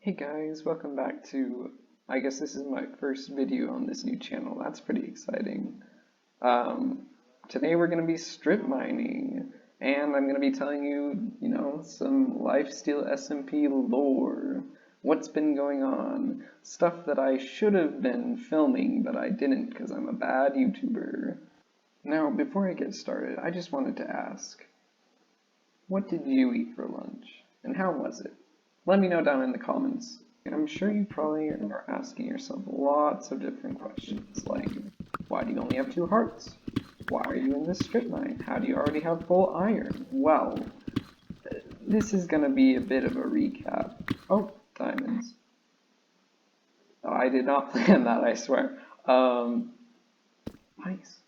Hey guys, welcome back to, I guess this is my first video on this new channel. That's pretty exciting. Today we're going to be strip mining, and I'm going to be telling you, some lifesteal SMP lore. What's been going on? Stuff that I should have been filming, but I didn't because I'm a bad YouTuber. Now, before I get started, I just wanted to ask, what did you eat for lunch? And how was it? Let me know down in the comments. I'm sure you probably are asking yourself lots of different questions, like, why do you only have 2 hearts? Why are you in this strip mine? How do you already have full iron? Well, this is gonna be a bit of a recap. Oh, diamonds. Oh, I did not plan that, I swear. Nice.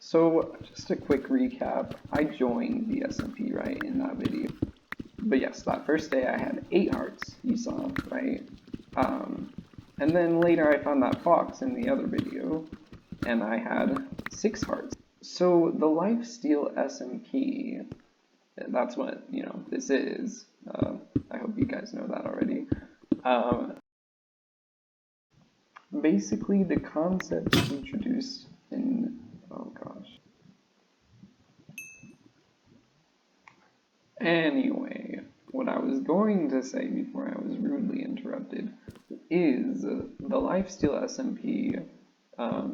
So, just a quick recap. I joined the SMP, right, in that video. But yes, that first day I had 8 hearts, you saw, right? And then later I found that fox in the other video, and I had 6 hearts. So the lifesteal SMP, that's what, this is. I hope you guys know that already. Basically, the concept introduced in, oh gosh. Anyway, what I was going to say before I was rudely interrupted is the lifesteal SMP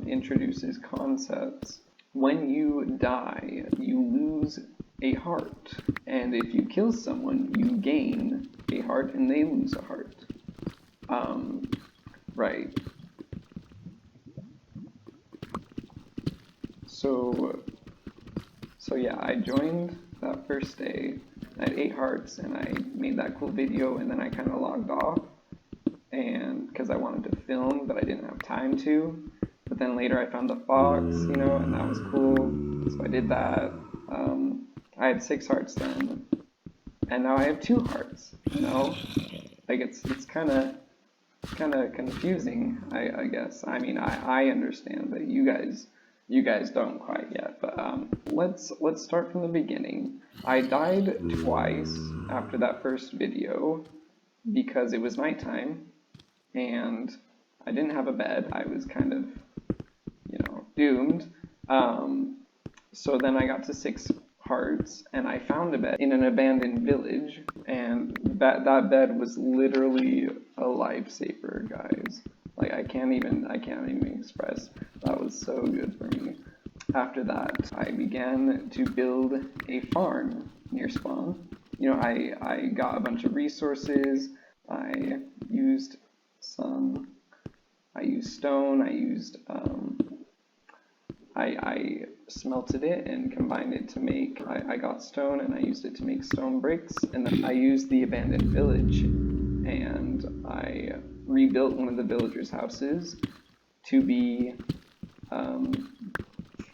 introduces concepts. When you die, you lose a heart, and if you kill someone, you gain a heart and they lose a heart. Right. So yeah, I joined that first day. I had 8 hearts, and I made that cool video, and then I kind of logged off, and because I wanted to film, but I didn't have time to. But then later I found the fox, and that was cool, so I did that. I had 6 hearts then, and now I have 2 hearts. Like it's kind of confusing, I guess. I mean, I understand, but you guys don't quite yet. But let's start from the beginning. I died twice after that first video because it was nighttime and I didn't have a bed. I was kind of, doomed. So then I got to 6 hearts and I found a bed in an abandoned village, and that bed was literally a lifesaver, guys. Like I can't even express. That was so good for me. After that, I began to build a farm near spawn. I got a bunch of resources. I used stone. I smelted it and combined it to make. I got stone and I used it to make stone bricks, and then I used the abandoned village and I rebuilt one of the villagers' houses to be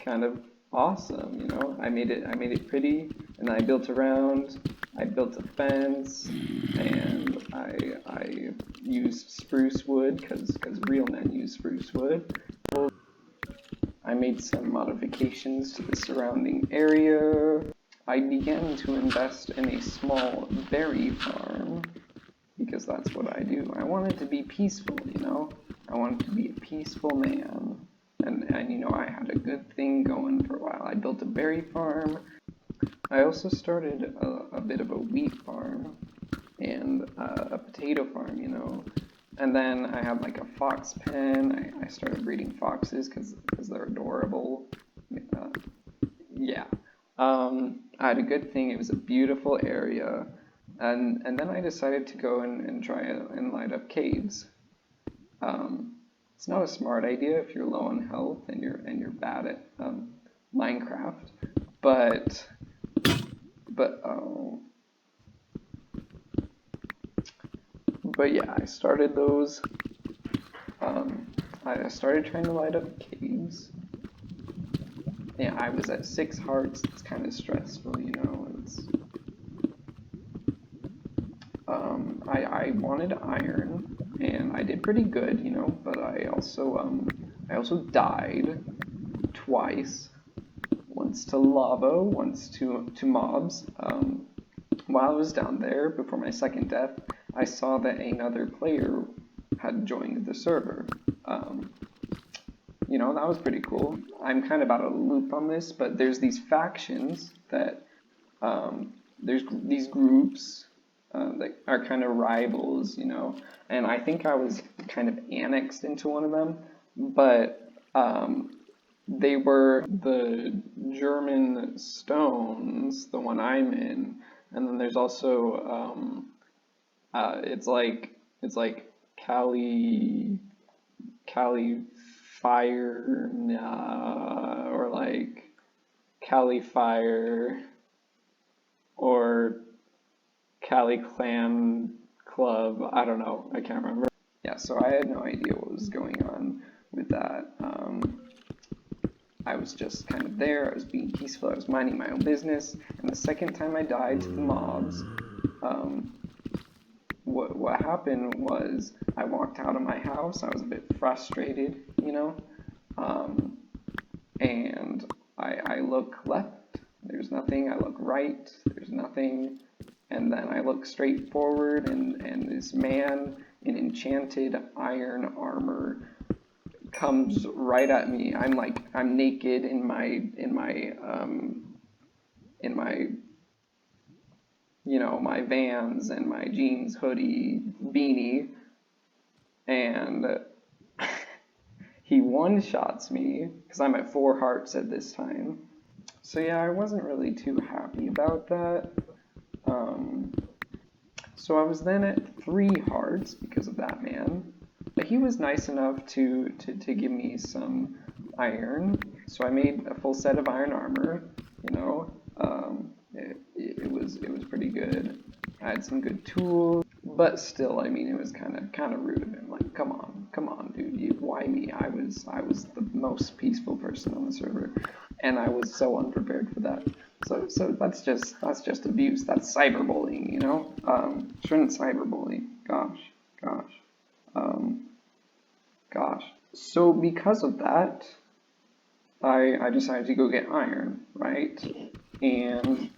kind of awesome, I made it pretty, and I built around. I built a fence, and I used spruce wood because real men use spruce wood. I made some modifications to the surrounding area. I began to invest in a small berry farm because that's what I do. I wanted to be peaceful, I wanted to be a peaceful man. And I had a good thing going for a while. I built a berry farm. I also started a bit of a wheat farm and a potato farm, And then I had like a fox pen. I started breeding foxes because they're adorable. Yeah. I had a good thing. It was a beautiful area. And then I decided to go and try and light up caves. It's not a smart idea if you're low on health and you're bad at Minecraft, but yeah, I started those. I started trying to light up caves. Yeah, I was at 6 hearts. It's kind of stressful, It's I wanted iron, and I did pretty good, but I also died twice. Once to lava, once to mobs. While I was down there, before my second death, I saw that another player had joined the server. You know, that was pretty cool. I'm kind of out of the loop on this, but there's these factions that, there's these groups that are kind of rivals, you know, and I think I was kind of annexed into one of them, but they were the German Stones, the one I'm in, and then there's also it's like Cali Fire, or like Cali Fire, or Cali Clan Club. I don't know. I can't remember. Yeah, so I had no idea what was going on with that. I was just kind of there. I was being peaceful. I was minding my own business. And the second time I died to the mobs, what happened was I walked out of my house. I was a bit frustrated, you know, and I look left. There's nothing. I look right. There's nothing. And then I look straight forward, and this man in enchanted iron armor comes right at me. I'm naked in my you know, my Vans and my jeans, hoodie, beanie, and he one-shots me because I'm at 4 hearts at this time. So yeah, I wasn't really too happy about that. So I was then at 3 hearts because of that man. But he was nice enough to give me some iron. So I made a full set of iron armor, you know. It was pretty good. I had some good tools, but still, I mean, it was kind of rude of him. Like, come on, dude, why me? I was the most peaceful person on the server, and I was so unprepared for that. So that's just abuse. That's cyberbullying, you know. Shouldn't cyberbully. Gosh. So because of that, I decided to go get iron, right? And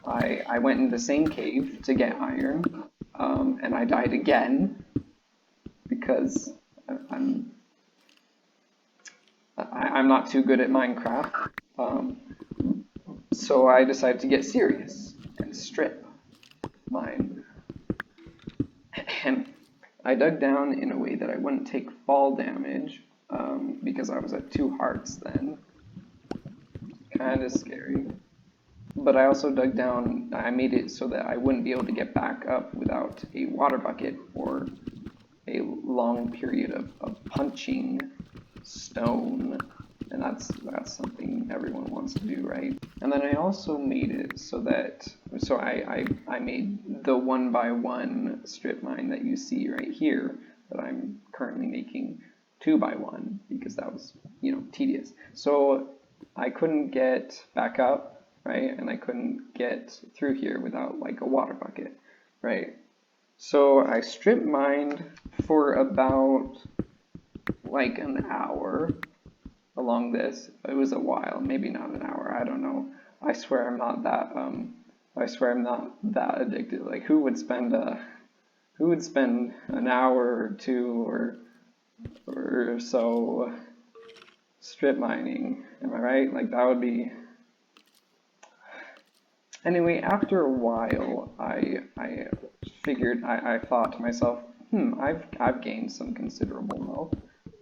I went in the same cave to get iron, and I died again because I'm not too good at Minecraft. So I decided to get serious and strip mine. And I dug down in a way that I wouldn't take fall damage, because I was at 2 hearts then. Kind of scary. But I also dug down, I made it so that I wouldn't be able to get back up without a water bucket or a long period of punching stone. And that's something everyone wants to do, right? And then I also made it so that, I made the 1x1 strip mine that you see right here that I'm currently making 2x1 because that was, you know, tedious. So I couldn't get back up, right? And I couldn't get through here without like a water bucket, right? So I strip mined for about like an hour along this. It was a while, maybe not an hour, I don't know. I swear I'm not that addicted. Like who would spend an hour or 2 or so strip mining? Am I right? Like that would be. Anyway, after a while, I figured, I thought to myself, I've gained some considerable wealth.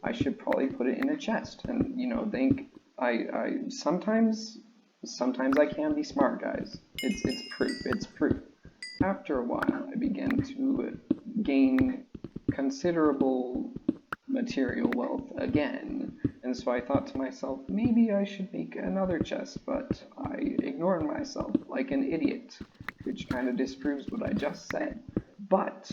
I should probably put it in a chest, and you know, I sometimes I can be smart, guys. It's proof. After a while, I began to gain considerable material wealth again, and so I thought to myself, maybe I should make another chest, but I ignored myself like an idiot, which kind of disproves what I just said. But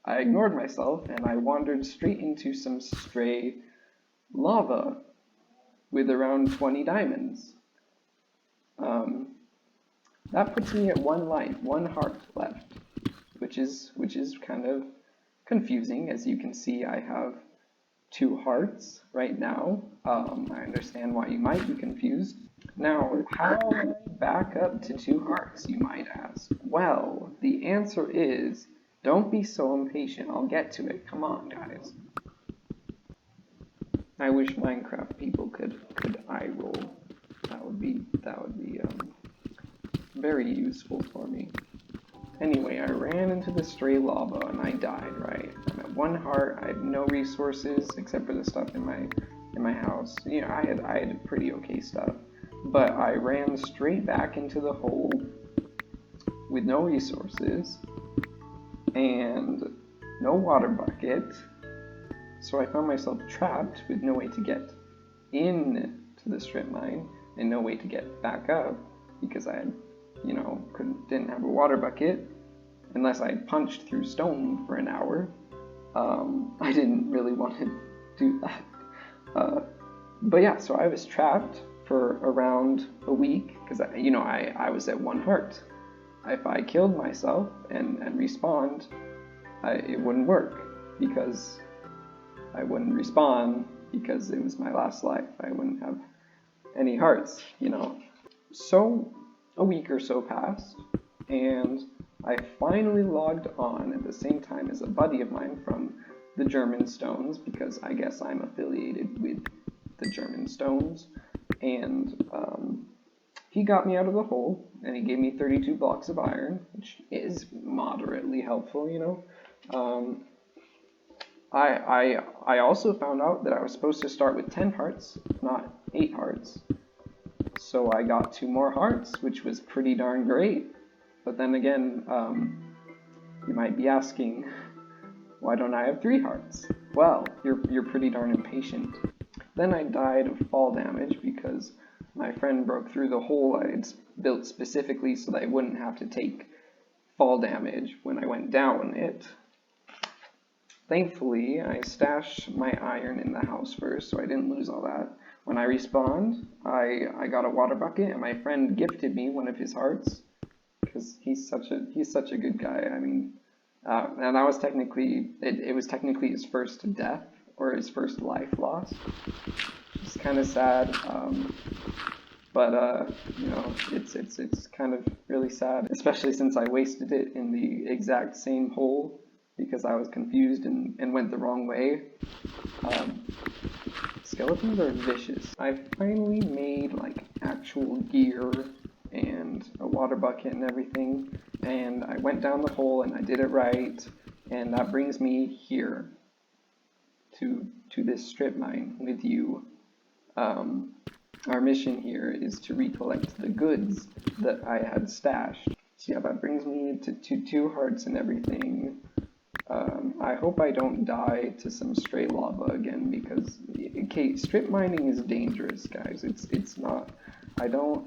I ignored myself and I wandered straight into some stray lava with around 20 diamonds. That puts me at 1 life, 1 heart left, which is kind of confusing. As you can see, I have 2 hearts right now. I understand why you might be confused. Now, how do I back up to 2 hearts, you might ask? Well, the answer is, don't be so impatient. I'll get to it. Come on, guys. I wish Minecraft people could eye roll. That would be very useful for me. Anyway, I ran into the stray lava and I died, right? I'm at 1 heart, I have no resources except for the stuff in my house. You know, I had pretty okay stuff. But I ran straight back into the hole with no resources and no water bucket. So I found myself trapped with no way to get in to the strip mine and no way to get back up because I had, you know, didn't have a water bucket unless I punched through stone for an hour. I didn't really want to do that. But yeah, so I was trapped for around a week because, you know, I was at 1 heart. If I killed myself and respawned, it wouldn't work because I wouldn't respawn because it was my last life. I wouldn't have any hearts, you know. So a week or so passed, and I finally logged on at the same time as a buddy of mine from the German Stones, because I guess I'm affiliated with the German Stones, and he got me out of the hole, and he gave me 32 blocks of iron, which is moderately helpful, you know. I also found out that I was supposed to start with 10 hearts, not 8 hearts. So I got 2 more hearts, which was pretty darn great. But then again, you might be asking, why don't I have 3 hearts? Well, you're pretty darn impatient. Then I died of fall damage because my friend broke through the hole I had built specifically so that I wouldn't have to take fall damage when I went down it. Thankfully, I stashed my iron in the house first, so I didn't lose all that. When I respawned, I got a water bucket, and my friend gifted me one of his hearts, because he's such a good guy. I mean, and that was technically it was technically his first death or his first life loss. It's kind of sad, but you know, it's kind of really sad, especially since I wasted it in the exact same hole because I was confused and went the wrong way. Skeletons are vicious. I finally made like actual gear and a water bucket and everything, and I went down the hole and I did it right, and that brings me here to this strip mine with you. Our mission here is to recollect the goods that I had stashed. So yeah, that brings me to 2 hearts and everything. I hope I don't die to some stray lava again because, okay, strip mining is dangerous, guys. It's not. I don't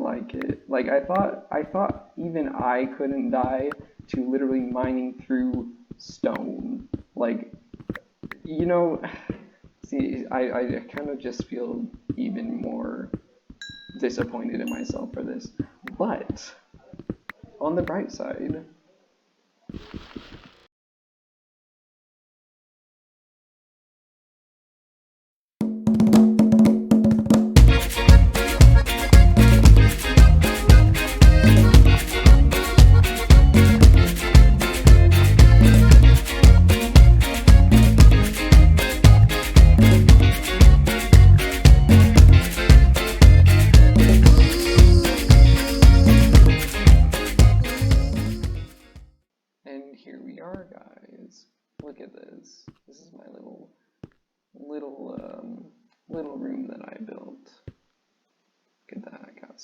like it. Like I thought even I couldn't die to literally mining through stone. Like, you know, see, I kind of just feel even more disappointed in myself for this. But on the bright side, here we are, guys. Look at this. This is my little room that I built. Look at that. I got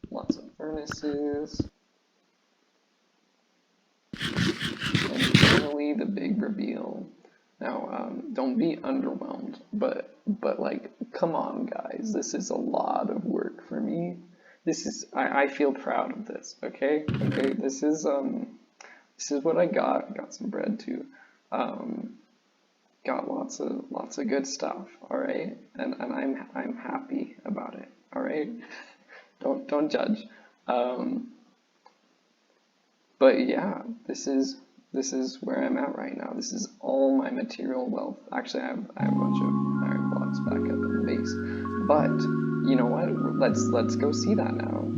lots of furnaces. And finally, the big reveal. Now, don't be underwhelmed, but like, come on, guys. This is a lot of work for me. I feel proud of this. Okay. This is what I got. Got some bread too. Got lots of good stuff. All right, and I'm happy about it. All right, don't judge. But yeah, this is where I'm at right now. This is all my material wealth. Actually, I have a bunch of iron blocks back up in the base. But you know what? Let's go see that now.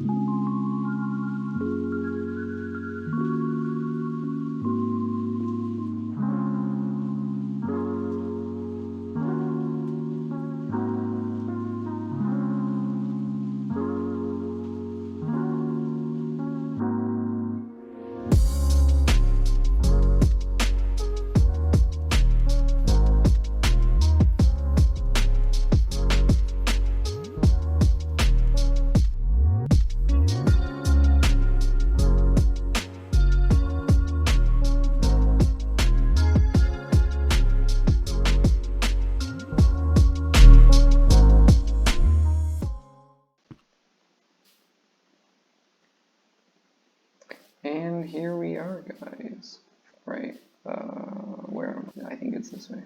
And here we are, guys. Right, where am I? I think it's this way.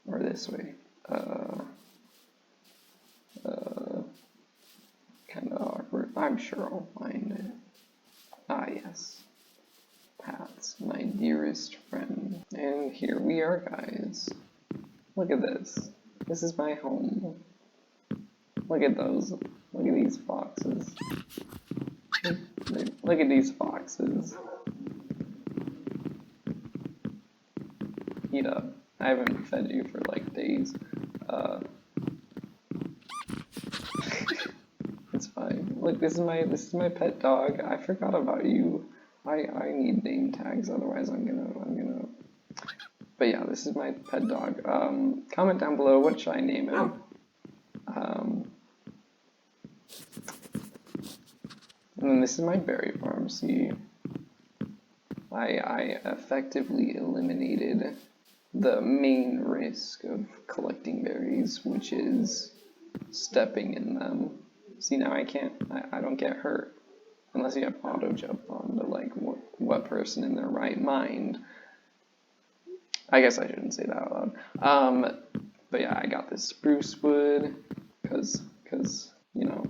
Or this way. Kind of awkward. I'm sure I'll find it. Ah, yes. Paths, my dearest friend. And here we are, guys. Look at this. This is my home. Look at those. Look at these foxes. Look at these foxes. Eat up. I haven't fed you for like days. It's fine. Look, this is my pet dog. I forgot about you. I need name tags, otherwise I'm gonna. But yeah, this is my pet dog. Comment down below, what should I name him? And then this is my berry farm. See, I effectively eliminated the main risk of collecting berries, which is stepping in them. See, now I don't get hurt unless you have auto jump on. But like, what person in their right mind? I guess I shouldn't say that out loud. But yeah, I got this spruce wood because you know,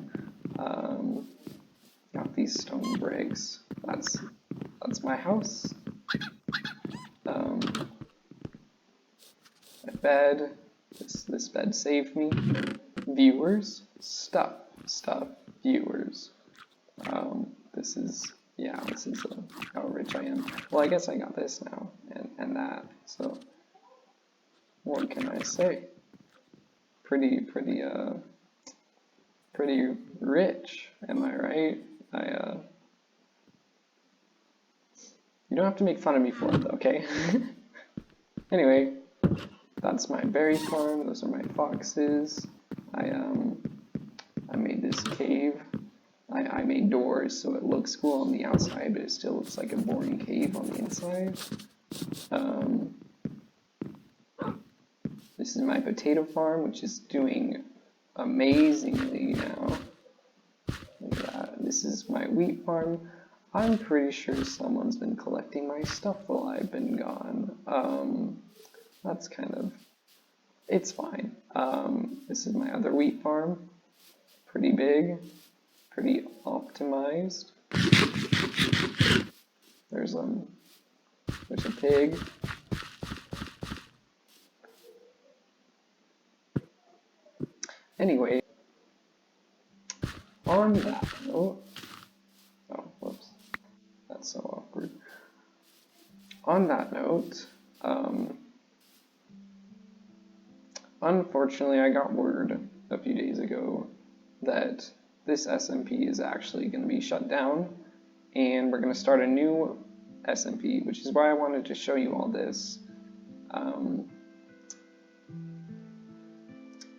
got these stone bricks. That's my house. My bed. This bed saved me. Viewers, stop, viewers. This is how rich I am. Well, I guess I got this now, and that, so what can I say? Pretty rich, am I right? You don't have to make fun of me for it, okay? Anyway, that's my berry farm, those are my foxes. I made this cave. I made doors so it looks cool on the outside, but it still looks like a boring cave on the inside. This is my potato farm, which is doing amazingly now. Look at that. This is my wheat farm. I'm pretty sure someone's been collecting my stuff while I've been gone. That's kind of, it's fine. This is my other wheat farm. Pretty big. Pretty optimized. There's a pig. Anyway, on that note, oh whoops, that's so awkward. On that note, unfortunately I got word a few days ago that this SMP is actually going to be shut down, and we're going to start a new SMP, which is why I wanted to show you all this.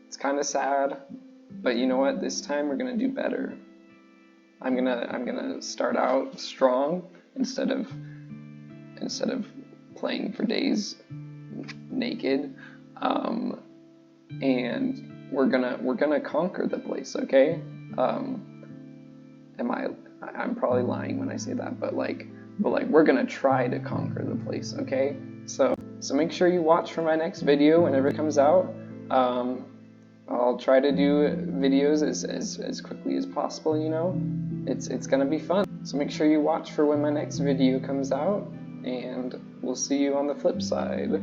It's kind of sad, but you know what? This time we're going to do better. I'm gonna start out strong instead of playing for days naked, and we're gonna conquer the place, okay? I'm probably lying when I say that, but we're gonna try to conquer the place, okay? So make sure you watch for my next video whenever it comes out. I'll try to do videos as quickly as possible, you know? It's gonna be fun. So make sure you watch for when my next video comes out, and we'll see you on the flip side.